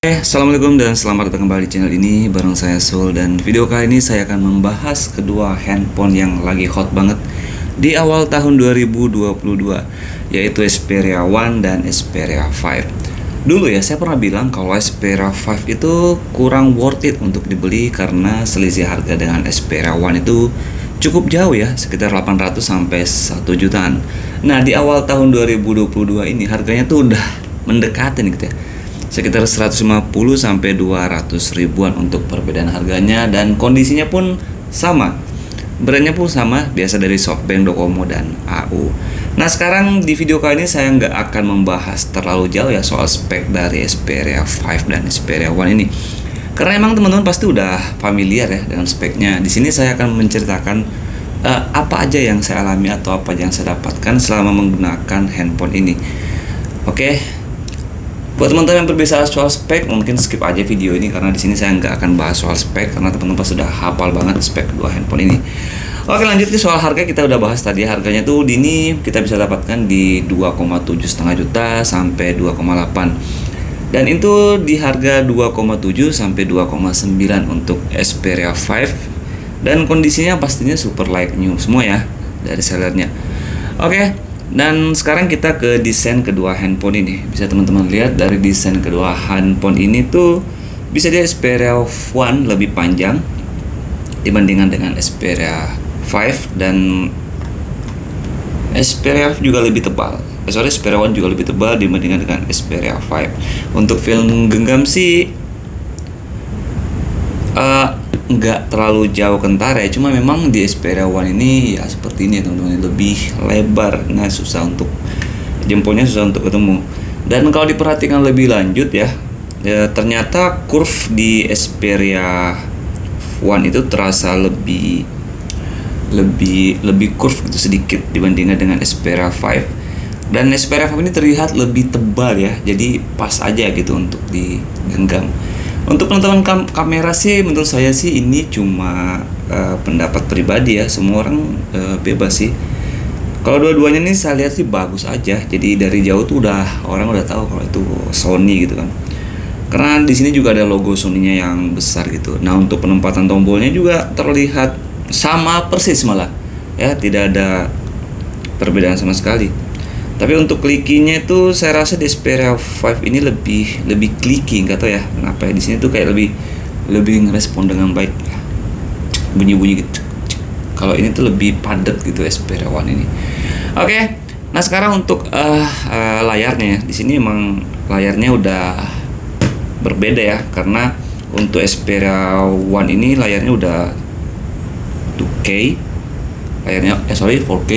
Assalamualaikum dan selamat datang kembali di channel ini bareng saya Sul. Dan video kali ini saya akan membahas kedua handphone yang lagi hot banget di awal tahun 2022, yaitu Xperia One dan Xperia 5. Dulu ya saya pernah bilang kalau Xperia 5 itu kurang worth it untuk dibeli karena selisih harga dengan Xperia One itu cukup jauh ya, sekitar 800 sampai 1 jutaan. Nah, di awal tahun 2022 ini harganya tuh udah mendekatin gitu ya, sekitar 150 sampai 200 ribuan untuk perbedaan harganya, dan kondisinya pun sama. Brandnya pun sama, biasa dari SoftBank, Docomo, dan AU. Nah, sekarang di video kali ini saya nggak akan membahas terlalu jauh ya soal spek dari Xperia 5 dan Xperia One ini. Karena emang teman-teman pasti udah familiar ya dengan speknya. Di sini saya akan menceritakan apa aja yang saya alami atau apa aja yang saya dapatkan selama menggunakan handphone ini. Oke. Buat teman-teman yang berbicara soal spek, mungkin skip aja video ini karena di sini saya nggak akan bahas soal spek karena teman-teman pasti sudah hafal banget spek kedua handphone ini. Oke, lanjut nih soal harga. Kita udah bahas tadi, harganya tuh di ini kita bisa dapatkan di 2,7,5 juta sampai 2,8. Dan itu di harga 2,7 sampai 2,9 untuk Xperia 5, dan kondisinya pastinya super like new semua ya dari sellernya. Oke. Dan sekarang kita ke desain kedua handphone ini. Bisa teman-teman lihat dari desain kedua handphone ini tuh bisa dia Xperia One lebih panjang dibandingkan dengan Xperia 5, dan Xperia juga lebih tebal. Xperia One juga lebih tebal dibandingkan dengan Xperia 5. Untuk film genggam sih nggak terlalu jauh kentara ya, cuma memang di Xperia One ini ya seperti ini ya teman-teman, lebih lebar. Nah, susah untuk jempolnya, susah untuk ketemu. Dan kalau diperhatikan lebih lanjut ya, ternyata curve di Xperia One itu terasa lebih curve gitu sedikit dibandingkan dengan Xperia 5. Dan Xperia 5 ini terlihat lebih tebal ya, jadi pas aja gitu untuk digenggam. Untuk penonton kamera sih, menurut saya sih ini cuma pendapat pribadi ya, semua orang bebas sih. Kalau dua-duanya nih saya lihat sih bagus aja. Jadi dari jauh tuh orang udah tahu kalau itu Sony gitu kan. Karena di sini juga ada logo Sony-nya yang besar gitu. Nah, untuk penempatan tombolnya juga terlihat sama persis malah. Ya, tidak ada perbedaan sama sekali. Tapi untuk klikinya itu saya rasa di Xperia 5 ini lebih kliki, nggak tahu ya kenapa ya. Di sini tuh kayak lebih ngerespon dengan baik, bunyi-bunyi gitu. Kalau ini tuh lebih padat gitu Xperia One ini. Oke. Nah, sekarang untuk layarnya ya. Di sini emang layarnya udah berbeda ya, karena untuk Xperia One ini layarnya udah 2K. Layarnya 4K.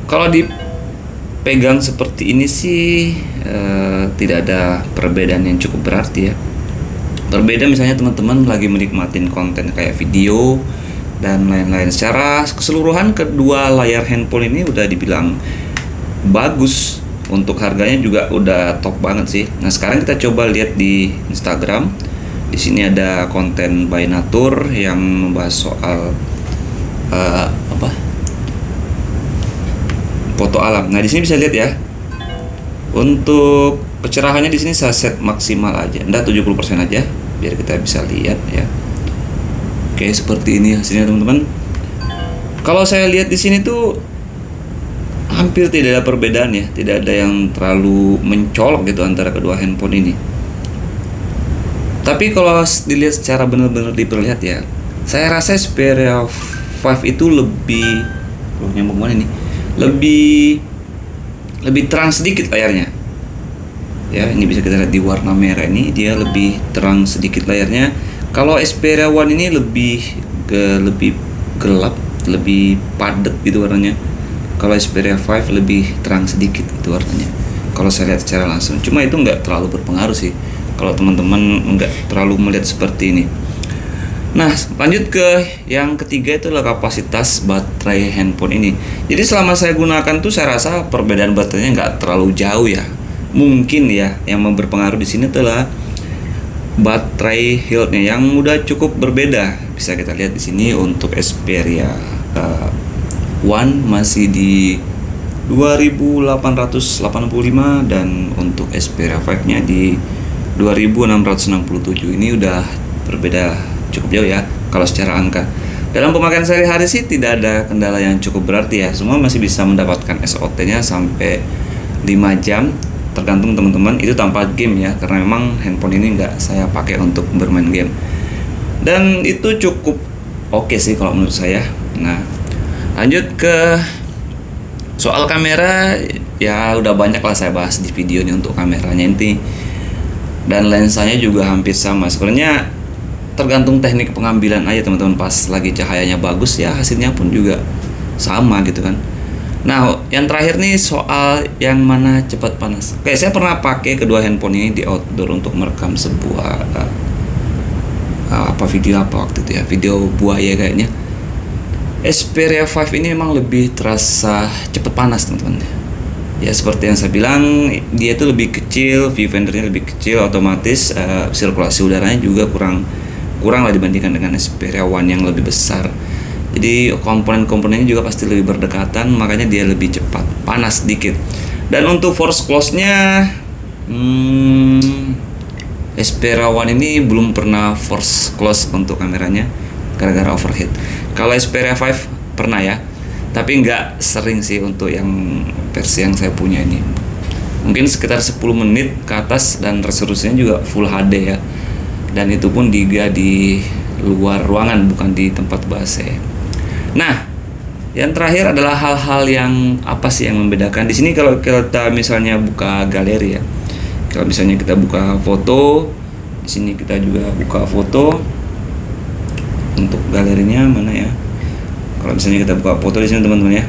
Kalau dipegang seperti ini sih tidak ada perbedaan yang cukup berarti ya. Berbeda misalnya teman-teman lagi menikmatin konten kayak video dan lain-lain. Secara keseluruhan kedua layar handphone ini udah dibilang bagus. Untuk harganya juga udah top banget sih. Nah, sekarang kita coba lihat di Instagram. Di sini ada konten by Natur yang membahas soal foto alam. Nah, di sini bisa lihat ya. Untuk kecerahannya di sini saya set maksimal aja. 70% aja biar kita bisa lihat ya. Oke, seperti ini hasilnya teman-teman. Kalau saya lihat di sini tuh hampir tidak ada perbedaan ya, tidak ada yang terlalu mencolok gitu antara kedua handphone ini. Tapi kalau dilihat secara benar-benar diperlihat ya, saya rasa Xperia 5 itu lebih nyambung mana ini? Lebih terang sedikit layarnya ya. Ini bisa kita lihat di warna merah ini, dia lebih terang sedikit layarnya. Kalau Xperia One ini lebih gelap, lebih padat gitu warnanya. Kalau Xperia 5 lebih terang sedikit itu warnanya kalau saya lihat secara langsung. Cuma itu nggak terlalu berpengaruh sih kalau teman-teman nggak terlalu melihat seperti ini. Nah, lanjut ke yang ketiga, itu adalah kapasitas baterai handphone ini. Jadi selama saya gunakan tuh saya rasa perbedaan baterainya nggak terlalu jauh ya. Mungkin ya yang berpengaruh di sini adalah baterai health-nya yang udah cukup berbeda. Bisa kita lihat di sini untuk Xperia One masih di 2885 dan untuk Xperia 5 nya di 2667. Ini udah berbeda cukup jauh ya kalau secara angka. Dalam pemakaian sehari-hari sih tidak ada kendala yang cukup berarti ya. Semua masih bisa mendapatkan SOT nya sampai 5 jam, tergantung teman-teman, itu tanpa game ya, karena memang handphone ini nggak saya pakai untuk bermain game. Dan itu cukup oke sih kalau menurut saya. Nah, lanjut ke soal kamera, ya udah banyak lah saya bahas di video ini untuk kameranya inti. Dan lensanya juga hampir sama. Sebenarnya tergantung teknik pengambilan aja teman-teman, pas lagi cahayanya bagus ya hasilnya pun juga sama gitu kan. Nah, yang terakhir nih soal yang mana cepat panas. Oke, saya pernah pakai kedua handphone ini di outdoor untuk merekam sebuah video waktu itu ya, video buaya kayaknya. Xperia 5 ini memang lebih terasa cepat panas teman-teman. Ya seperti yang saya bilang, dia itu lebih kecil, viewfindernya lebih kecil, otomatis sirkulasi udaranya juga kurang lah dibandingkan dengan Xperia 1 yang lebih besar. Jadi komponen-komponennya juga pasti lebih berdekatan, makanya dia lebih cepat panas sedikit. Dan untuk force close-nya, Xperia 1 ini belum pernah force close untuk kameranya gara-gara overheat. Kalau Xperia 5 pernah ya, tapi nggak sering sih untuk yang versi yang saya punya ini. Mungkin sekitar 10 menit ke atas, dan resolusinya juga Full HD ya. Dan itu pun di luar ruangan, bukan di tempat bahasa ya. Nah, yang terakhir adalah hal-hal yang apa sih yang membedakan. Di sini kalau kita misalnya buka galeri ya, kalau misalnya kita buka foto, di sini kita juga buka foto. Untuk galerinya mana ya? Kalau misalnya kita buka foto di sini teman-teman ya,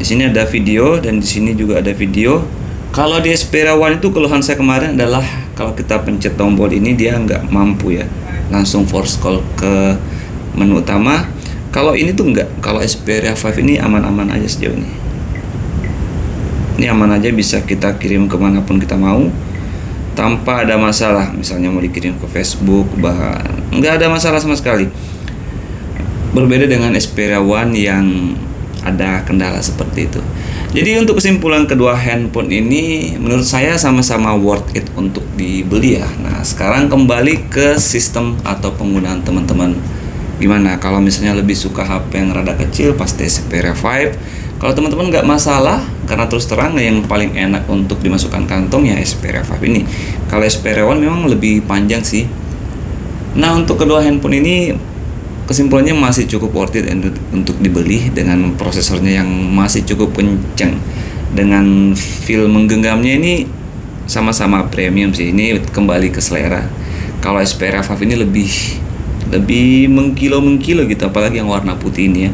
di sini ada video dan di sini juga ada video. Kalau di Xperia 1 itu keluhan saya kemarin adalah kalau kita pencet tombol ini dia nggak mampu ya langsung force call ke menu utama. Kalau ini tuh enggak. Kalau Xperia 5 ini aman-aman aja sejauh ini. Ini aman aja, bisa kita kirim kemanapun kita mau tanpa ada masalah. Misalnya mau dikirim ke Facebook, nggak ada masalah sama sekali. Berbeda dengan Xperia 1 yang ada kendala seperti itu. Jadi untuk kesimpulan, kedua handphone ini menurut saya sama-sama worth it untuk dibeli ya. Nah, sekarang kembali ke sistem atau penggunaan teman-teman. Gimana kalau misalnya lebih suka HP yang rada kecil, pasti Xperia 5. Kalau teman-teman nggak masalah, karena terus terang yang paling enak untuk dimasukkan kantong ya Xperia 5 ini. Kalau Xperia 1 memang lebih panjang sih. Nah, untuk kedua handphone ini kesimpulannya masih cukup worth it untuk dibeli, dengan prosesornya yang masih cukup kencang, dengan feel menggenggamnya ini sama-sama premium sih. Ini kembali ke selera. Kalau Xperia 5 ini lebih mengkilo gitu, apalagi yang warna putih ini ya.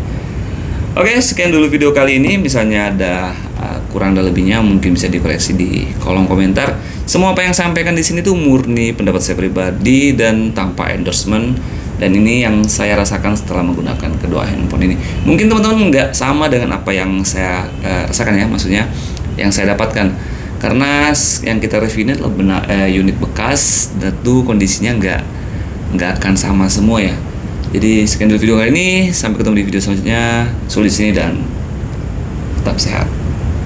Oke, sekian dulu video kali ini. Misalnya ada kurang dan lebihnya mungkin bisa dikoreksi di kolom komentar. Semua apa yang saya sampaikan di sini tuh murni pendapat saya pribadi dan tanpa endorsement, dan ini yang saya rasakan setelah menggunakan kedua handphone ini. Mungkin teman-teman nggak sama dengan apa yang saya rasakan ya, maksudnya yang saya dapatkan, karena yang kita review ini adalah unit bekas, dan tuh kondisinya nggak akan sama semua ya. Jadi sekian dulu video kali ini, sampai ketemu di video selanjutnya. Sul di sini dan tetap sehat.